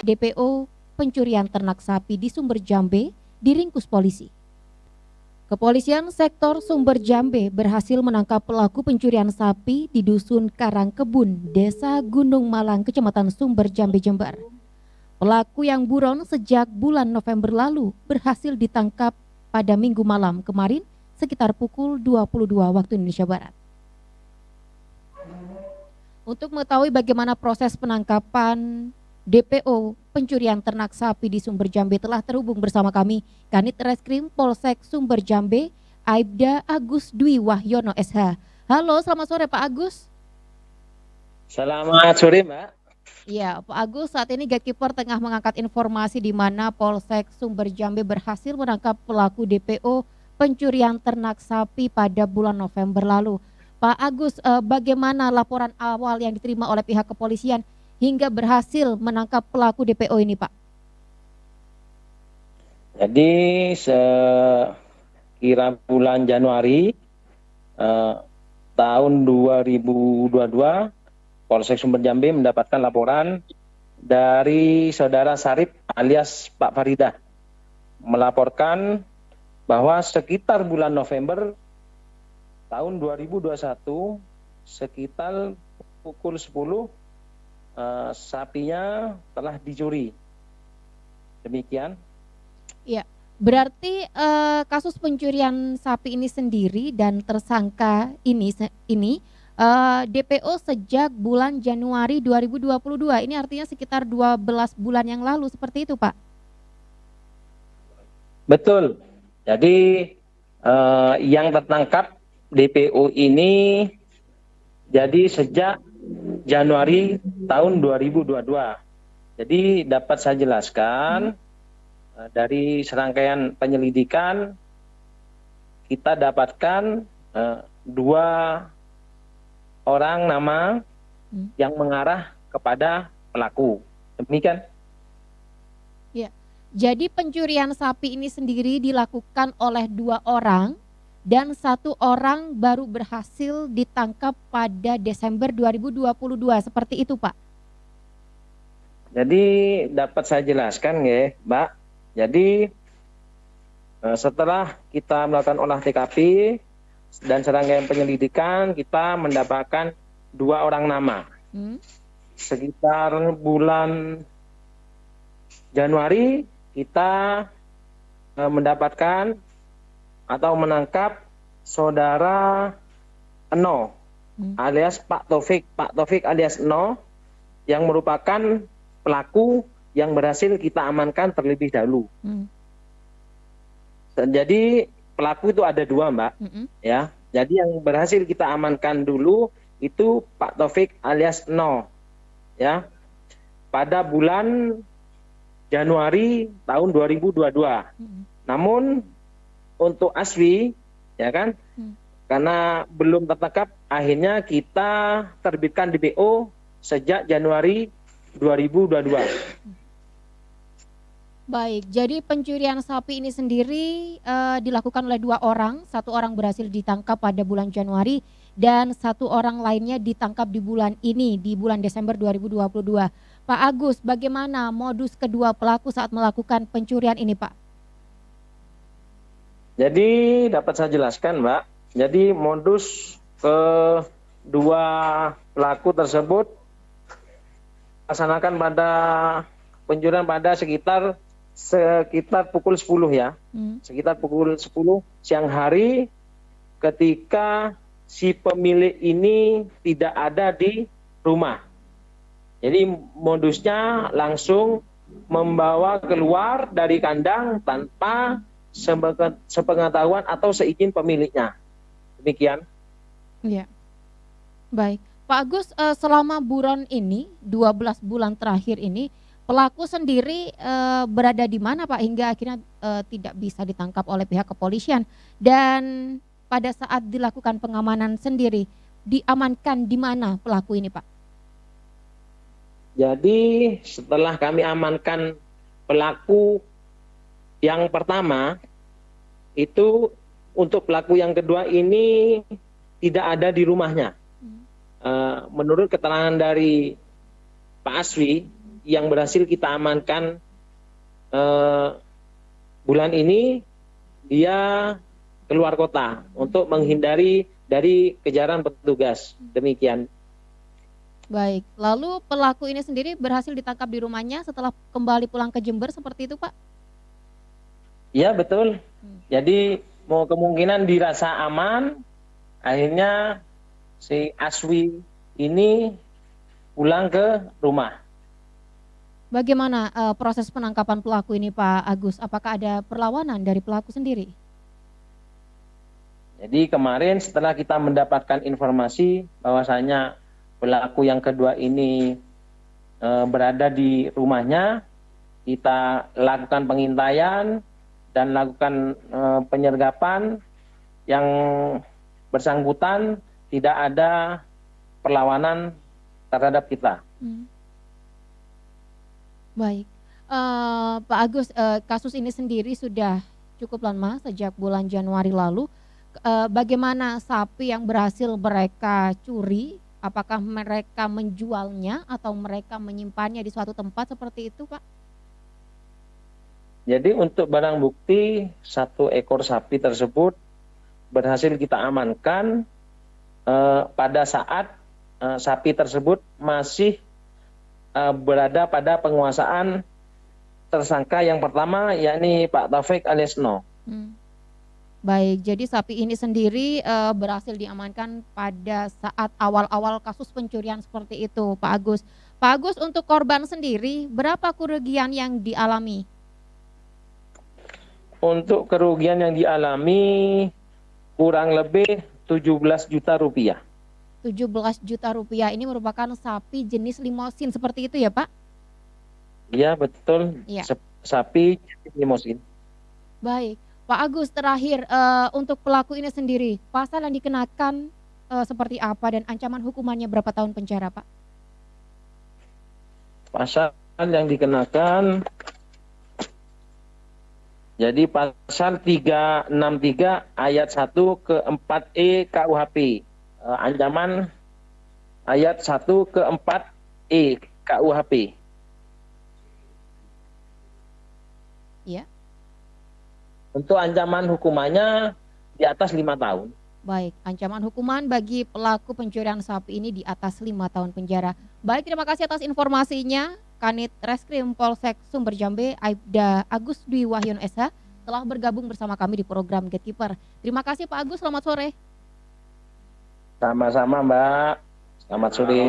DPO pencurian ternak sapi di Sumber Jambe diringkus polisi. Kepolisian sektor Sumber Jambe berhasil menangkap pelaku pencurian sapi di Dusun Karangkebun, Desa Gunung Malang, Kecamatan Sumber Jambe, Jember. Pelaku yang buron sejak bulan November lalu berhasil ditangkap pada Minggu malam kemarin sekitar pukul 22 waktu Indonesia Barat. Untuk mengetahui bagaimana proses penangkapan DPO pencurian ternak sapi di Sumber Jambe telah terhubung bersama kami Kanit Reskrim Polsek Sumber Jambe, Aibda Agus Dwi Wahyono SH. Halo, selamat sore Pak Agus. Selamat sore Mbak. Ya, Pak Agus, saat ini Gatekeeper tengah mengangkat informasi di mana Polsek Sumber Jambe berhasil menangkap pelaku DPO pencurian ternak sapi pada bulan November lalu. Pak Agus, bagaimana laporan awal yang diterima oleh pihak kepolisian hingga berhasil menangkap pelaku DPO ini, Pak? Jadi sekira bulan Januari tahun 2022, Polsek Sumber Jambe mendapatkan laporan dari Saudara Sarip alias Pak Faridah melaporkan bahwa sekitar bulan November tahun 2021 sekitar pukul 10 sapinya telah dicuri. Demikian. Ya, berarti kasus pencurian sapi ini sendiri dan tersangka ini DPO sejak bulan Januari 2022. Ini artinya sekitar 12 bulan yang lalu, seperti itu, Pak? Betul. Jadi yang tertangkap DPO ini jadi sejak Januari tahun 2022. Jadi dapat saya jelaskan dari serangkaian penyelidikan kita dapatkan 2 orang nama yang mengarah kepada pelaku. Demikian. Ya. Jadi pencurian sapi ini sendiri dilakukan oleh 2 orang dan 1 orang baru berhasil ditangkap pada Desember 2022. Seperti itu, Pak? Jadi dapat saya jelaskan ya, Mbak. Jadi setelah kita melakukan olah TKP dan serangkaian penyelidikan, kita mendapatkan 2 orang nama. Sekitar bulan Januari kita mendapatkan atau menangkap Saudara Eno alias Pak Taufik alias Eno yang merupakan pelaku yang berhasil kita amankan terlebih dahulu. Jadi pelaku itu ada 2, Mbak. Ya. Jadi yang berhasil kita amankan dulu itu Pak Taufik alias No. Ya. Pada bulan Januari tahun 2022. Namun untuk Aswi, ya kan? Karena belum tertangkap, akhirnya kita terbitkan DPO sejak Januari 2022. Baik, jadi pencurian sapi ini sendiri dilakukan oleh 2 orang, 1 orang berhasil ditangkap pada bulan Januari dan 1 orang lainnya ditangkap di bulan ini, di bulan Desember 2022. Pak Agus, bagaimana modus kedua pelaku saat melakukan pencurian ini, Pak? Jadi dapat saya jelaskan, Mbak. Jadi modus kedua pelaku tersebut laksanakan pada pencurian pada sekitar pukul 10 ya. Sekitar pukul 10 siang hari ketika si pemilik ini tidak ada di rumah. Jadi modusnya langsung membawa keluar dari kandang tanpa sepengetahuan atau seizin pemiliknya. Demikian. Ya. Baik. Pak Agus, selama buron ini 12 bulan terakhir ini pelaku sendiri berada di mana, Pak, hingga akhirnya tidak bisa ditangkap oleh pihak kepolisian, dan pada saat dilakukan pengamanan sendiri diamankan di mana pelaku ini, Pak? Jadi setelah kami amankan pelaku yang pertama, itu untuk pelaku yang kedua ini tidak ada di rumahnya. Menurut keterangan dari Pak Aswi yang berhasil kita amankan bulan ini, dia keluar kota untuk menghindari dari kejaran petugas. Demikian. Baik, lalu pelaku ini sendiri berhasil ditangkap di rumahnya setelah kembali pulang ke Jember seperti itu, Pak? Ya, betul. Jadi mau kemungkinan dirasa aman, akhirnya si Aswi ini pulang ke rumah. Bagaimana proses penangkapan pelaku ini, Pak Agus? Apakah ada perlawanan dari pelaku sendiri? Jadi kemarin setelah kita mendapatkan informasi bahwasanya pelaku yang kedua ini berada di rumahnya, kita lakukan pengintaian dan lakukan penyergapan. Yang bersangkutan tidak ada perlawanan terhadap kita. Baik, Pak Agus, kasus ini sendiri sudah cukup lama sejak bulan Januari lalu. Bagaimana sapi yang berhasil mereka curi? Apakah mereka menjualnya atau mereka menyimpannya di suatu tempat seperti itu, Pak? Jadi untuk barang bukti 1 ekor sapi tersebut berhasil kita amankan pada saat sapi tersebut masih berada pada penguasaan tersangka yang pertama, yakni Pak Taufik alias No. Baik, jadi sapi ini sendiri berhasil diamankan pada saat awal-awal kasus pencurian seperti itu, Pak Agus. Pak Agus, untuk korban sendiri, berapa kerugian yang dialami? Untuk kerugian yang dialami kurang lebih 17 juta rupiah. 17 juta rupiah ini merupakan sapi jenis limosin seperti itu ya, Pak? Iya, betul. Ya. Sapi jenis limosin. Baik, Pak Agus, terakhir untuk pelaku ini sendiri, pasal yang dikenakan seperti apa dan ancaman hukumannya berapa tahun penjara, Pak? Pasal yang dikenakan, jadi pasal 363 ayat 1 ke 4E KUHP. Ancaman ayat 1 ke 4E KUHP. Ya. Untuk ancaman hukumannya di atas 5 tahun. Baik, ancaman hukuman bagi pelaku pencurian sapi ini di atas 5 tahun penjara. Baik, terima kasih atas informasinya. Kanit Reskrim Polsek Sumber Jambe, Aibda Agus Dwi Wahyono SH, telah bergabung bersama kami di program Gatekeeper. Terima kasih Pak Agus, selamat sore. Sama-sama Mbak, selamat sore.